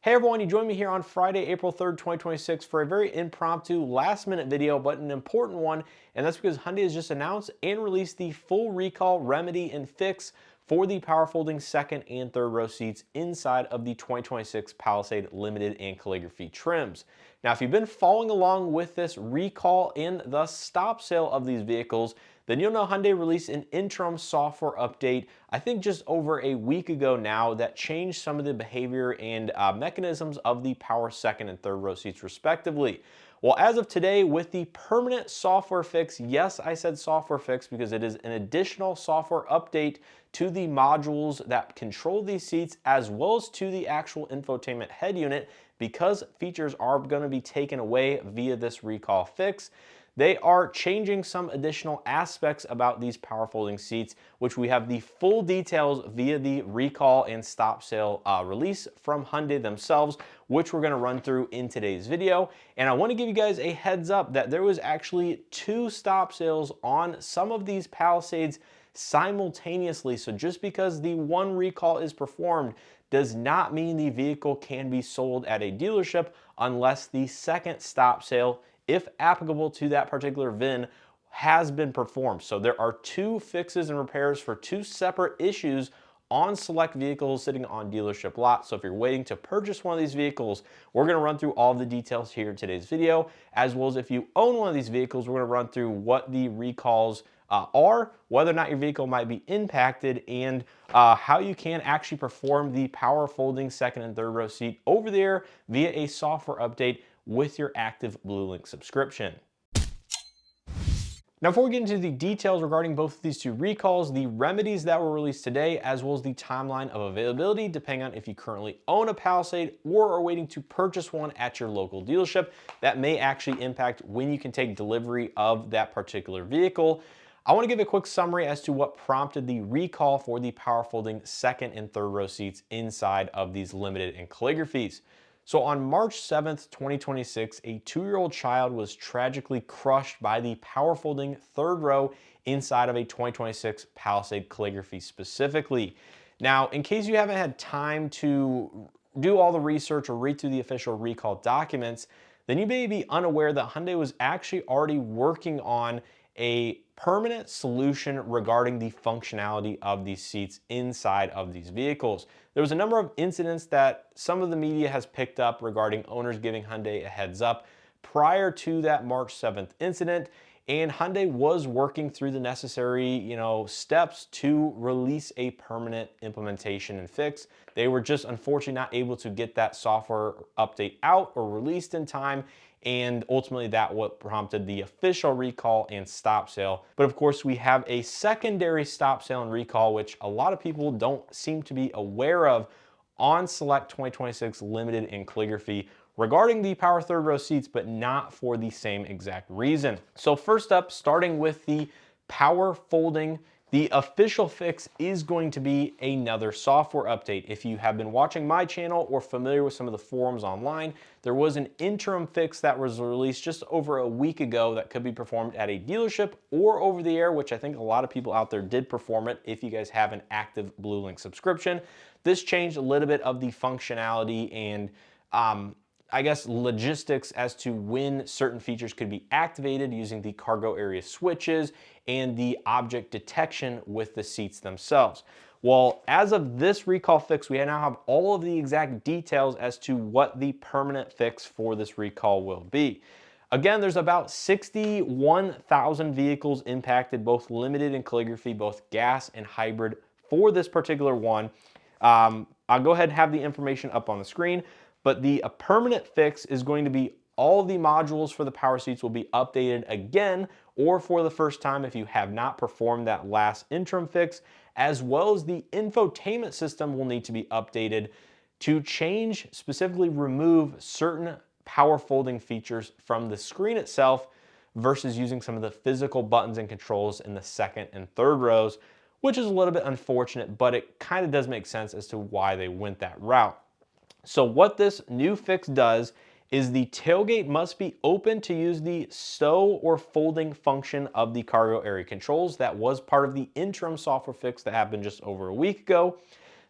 Hey everyone, you join me here on Friday, April 3rd, 2026 for a very impromptu last minute video, but an important one. And that's because Hyundai has just announced and released the full recall, remedy, and fix for the power folding second and third row seats inside of the 2026 Palisade Limited and Calligraphy trims. Now, if you've been following along with this recall and the stop sale of these vehicles, then you'll know Hyundai released an interim software update, I think just over a week ago now, that changed some of the behavior and mechanisms of the power second and third row seats respectively. Well, as of today, with the permanent software fix, yes, I said software fix because it is an additional software update to the modules that control these seats as well as to the actual infotainment head unit, because features are going to be taken away via this recall fix. They are changing some additional aspects about these power folding seats, which we have the full details via the recall and stop sale release from Hyundai themselves, which we're going to run through in today's video. And I want to give you guys a heads up that there was actually 2 stop sales on some of these Palisades simultaneously. So just because the one recall is performed does not mean the vehicle can be sold at a dealership unless the second stop sale, if applicable to that particular VIN, has been performed. So there are 2 fixes and repairs for 2 separate issues on select vehicles sitting on dealership lots. So if you're waiting to purchase one of these vehicles, we're going to run through all the details here in today's video, as well as if you own one of these vehicles, we're going to run through what the recalls are, whether or not your vehicle might be impacted, and how you can actually perform the power folding second and third row seat over there via a software update with your active Bluelink subscription. Now, before we get into the details regarding both of these 2 recalls, the remedies that were released today, as well as the timeline of availability, depending on if you currently own a Palisade or are waiting to purchase one at your local dealership, that may actually impact when you can take delivery of that particular vehicle. I want to give a quick summary as to what prompted the recall for the power folding second and third row seats inside of these limited and calligraphies. So on March 7th, 2026, a 2-year-old child was tragically crushed by the power folding third row inside of a 2026 Palisade Calligraphy specifically. Now, in case you haven't had time to do all the research or read through the official recall documents, then you may be unaware that Hyundai was actually already working on a permanent solution regarding the functionality of these seats inside of these vehicles. There was a number of incidents that some of the media has picked up regarding owners giving Hyundai a heads up prior to that March 7th incident, and Hyundai was working through the necessary, steps to release a permanent implementation and fix. They were just unfortunately not able to get that software update out or released in time, and ultimately that what prompted the official recall and stop sale. But of course, we have a secondary stop sale and recall, which a lot of people don't seem to be aware of on select 2026 limited and calligraphy regarding the power third row seats, but not for the same exact reason. So first up, starting with the power folding, the official fix is going to be another software update. If you have been watching my channel or familiar with some of the forums online, there was an interim fix that was released just over a week ago that could be performed at a dealership or over the air, which I think a lot of people out there did perform it if you guys have an active Bluelink subscription. This changed a little bit of the functionality and I guess logistics as to when certain features could be activated using the cargo area switches and the object detection with the seats themselves. Well, as of this recall fix, we now have all of the exact details as to what the permanent fix for this recall will be. Again, there's about 61,000 vehicles impacted, both limited and calligraphy, both gas and hybrid for this particular one. I'll go ahead and have the information up on the screen. But the permanent fix is going to be all the modules for the power seats will be updated again, or for the first time if you have not performed that last interim fix, as well as the infotainment system will need to be updated to change, specifically remove certain power folding features from the screen itself versus using some of the physical buttons and controls in the second and third rows, which is a little bit unfortunate, but it kind of does make sense as to why they went that route. So what this new fix does is the tailgate must be open to use the stow or folding function of the cargo area controls. That was part of the interim software fix that happened just over a week ago.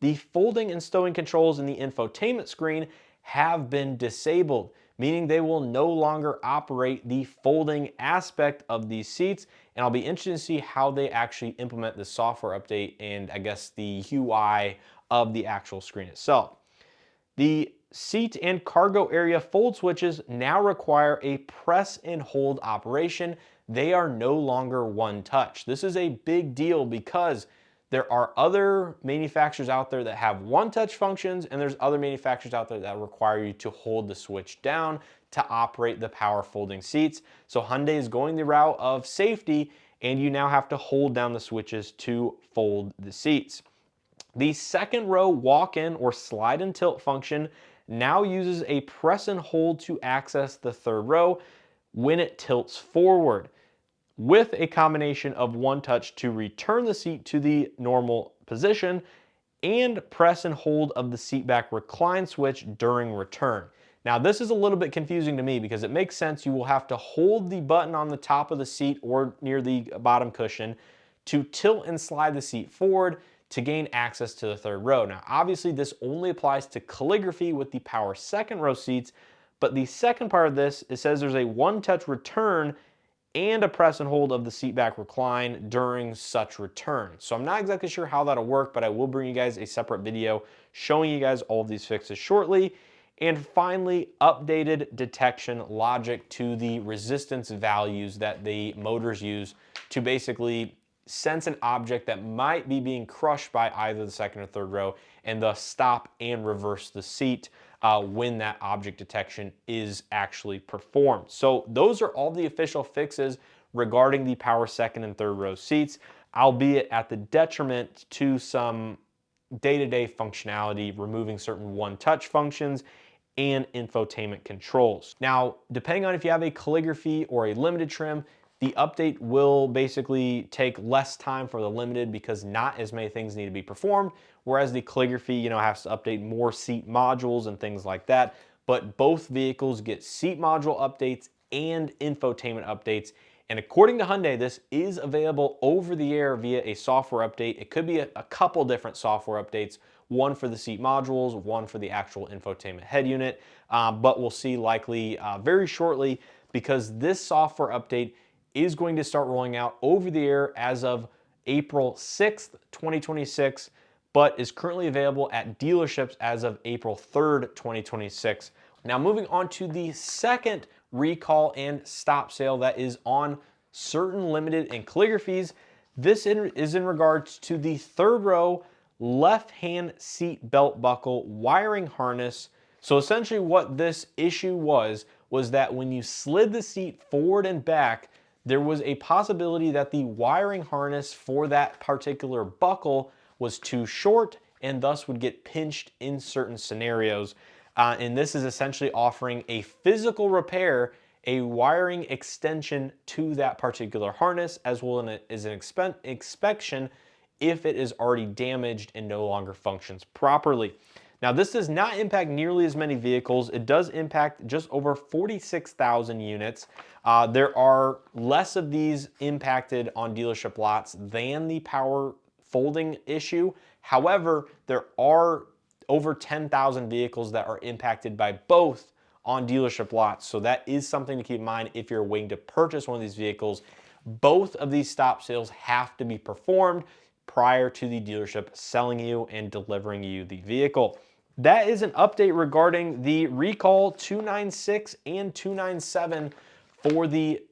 The folding and stowing controls in the infotainment screen have been disabled, meaning they will no longer operate the folding aspect of these seats. And I'll be interested to see how they actually implement the software update and I guess the UI of the actual screen itself. The seat and cargo area fold switches now require a press and hold operation. They are no longer one touch. This is a big deal because there are other manufacturers out there that have one touch functions, and there's other manufacturers out there that require you to hold the switch down to operate the power folding seats. So Hyundai is going the route of safety, and you now have to hold down the switches to fold the seats. The second row walk-in or slide and tilt function now uses a press and hold to access the third row when it tilts forward, with a combination of one touch to return the seat to the normal position and press and hold of the seat back recline switch during return. Now this is a little bit confusing to me because it makes sense you will have to hold the button on the top of the seat or near the bottom cushion to tilt and slide the seat forward to gain access to the third row. Now obviously this only applies to calligraphy with the power second row seats, but the second part of this, it says there's a one touch return and a press and hold of the seat back recline during such return. So I'm not exactly sure how that'll work, but I will bring you guys a separate video showing you guys all of these fixes shortly. And finally, updated detection logic to the resistance values that the motors use to basically sense an object that might be being crushed by either the second or third row and thus stop and reverse the seat when that object detection is actually performed. So those are all the official fixes regarding the power second and third row seats, albeit at the detriment to some day-to-day functionality, removing certain one-touch functions and infotainment controls. Now, depending on if you have a calligraphy or a limited trim, the update will basically take less time for the limited because not as many things need to be performed, whereas the calligraphy, has to update more seat modules and things like that. But both vehicles get seat module updates and infotainment updates. And according to Hyundai, this is available over the air via a software update. It could be a couple different software updates, one for the seat modules, one for the actual infotainment head unit, but we'll see likely very shortly because this software update is going to start rolling out over the air as of April 6th, 2026, but is currently available at dealerships as of April 3rd, 2026. Now moving on to the second recall and stop sale that is on certain limited and calligraphies. This is in regards to the third row left-hand seat belt buckle wiring harness. So essentially what this issue was that when you slid the seat forward and back, there was a possibility that the wiring harness for that particular buckle was too short and thus would get pinched in certain scenarios. And this is essentially offering a physical repair, a wiring extension to that particular harness, as well as an inspection if it is already damaged and no longer functions properly. Now, this does not impact nearly as many vehicles. It does impact just over 46,000 units. There are less of these impacted on dealership lots than the power folding issue. However, there are over 10,000 vehicles that are impacted by both on dealership lots. So that is something to keep in mind if you're waiting to purchase one of these vehicles. Both of these stop sales have to be performed prior to the dealership selling you and delivering you the vehicle. That is an update regarding the recall 296 and 297 for the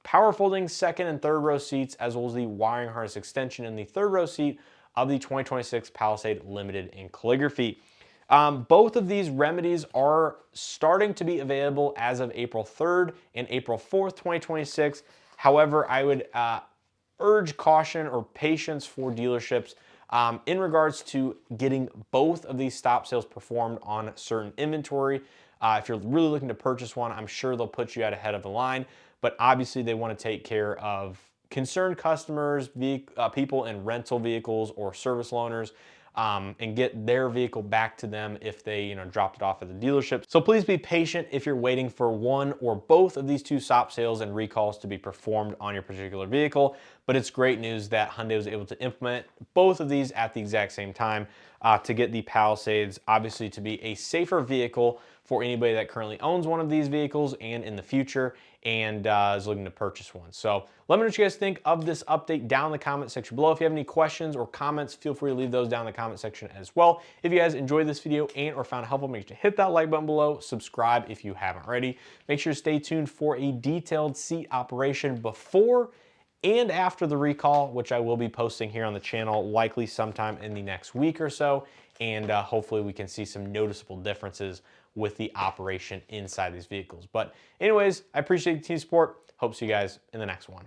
power folding second and third row seats, as well as the wiring harness extension in the third row seat of the 2026 Palisade Limited in Calligraphy. Both of these remedies are starting to be available as of April 3rd and April 4th, 2026. However, I would urge caution or patience for dealerships in regards to getting both of these stop sales performed on certain inventory. If you're really looking to purchase one, I'm sure they'll put you out ahead of the line, but obviously they want to take care of concerned customers, people in rental vehicles or service loaners, and get their vehicle back to them if they dropped it off at the dealership. So please be patient if you're waiting for one or both of these two stop sales and recalls to be performed on your particular vehicle. but it's great news that Hyundai was able to implement both of these at the exact same time to get the Palisades obviously to be a safer vehicle for anybody that currently owns one of these vehicles and in the future and is looking to purchase one. So let me know what you guys think of this update down in the comment section below. If you have any questions or comments, feel free to leave those down in the comment section as well. If you guys enjoyed this video and or found it helpful, make sure to hit that like button below, subscribe if you haven't already. Make sure to stay tuned for a detailed seat operation before and after the recall, which I will be posting here on the channel likely sometime in the next week or so, and hopefully we can see some noticeable differences with the operation inside these vehicles. But anyways, I appreciate the team support. Hope to see you guys in the next one.